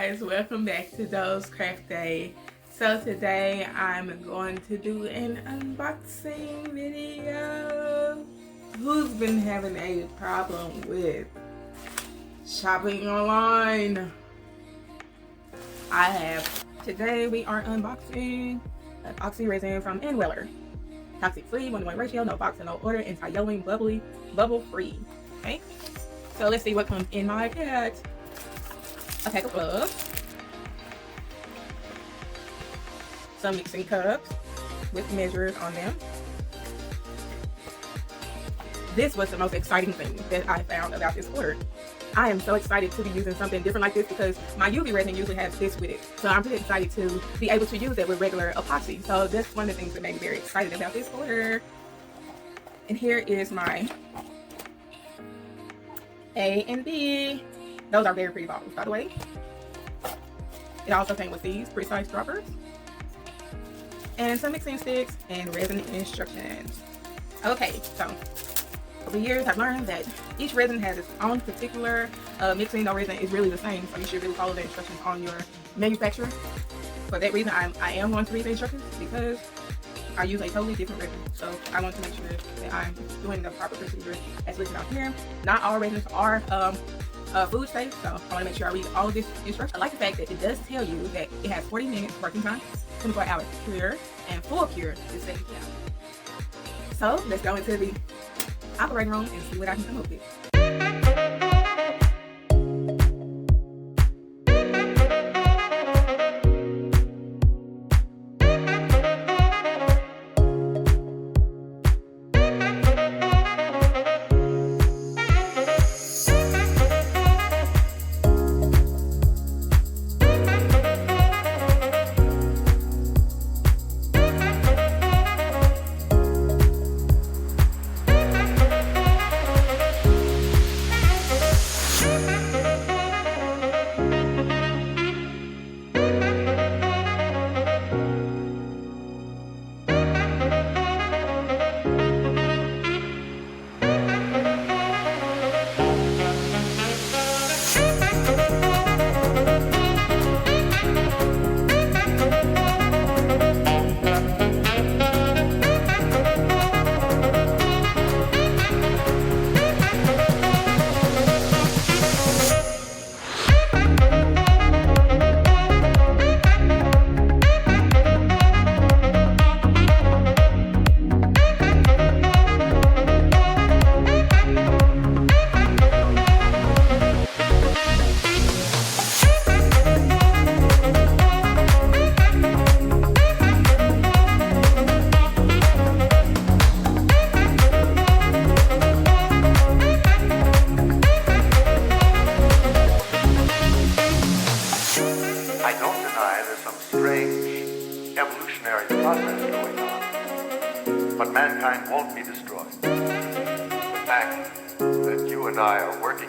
guys, welcome back to Doe's Craft Day. So today I'm going to do an unboxing video. Who's been having a problem with shopping online? I have. Today we are unboxing Epoxy Resin from Anweller. Toxic free, 1-to-1 ratio, no box and no order, anti-yellowing, bubbly, bubble free. Okay, so let's see what comes in my kit. A pack of gloves, some mixing cups with measures on them. This was the most exciting thing that I found about this order. I am so excited to be using something different like this because my UV resin usually has this with it. So I'm pretty excited to be able to use it with regular epoxy. So that's one of the things that made me very excited about this order. And here is my A and B. Those are very pretty bottles, by the way. It also came with these precise droppers and some mixing sticks and resin instructions. Okay, so over the years I've learned that each resin has its own particular mixing. No resin is really the same, so you should really follow the instructions on your manufacturer. For that reason, I am going to read the instructions because I use a totally different resin. So I want to make sure that I'm doing the proper procedure as listed out here. Not all resins are food safe, so I want to make sure I read all of this instructions. I like the fact that it does tell you that it has 40 minutes working time, 24 hours cure, and full cure is 72 hours. So let's go into the operating room and see what I can come up with. I don't deny there's some strange evolutionary process going on, but mankind won't be destroyed. The fact that you and I are working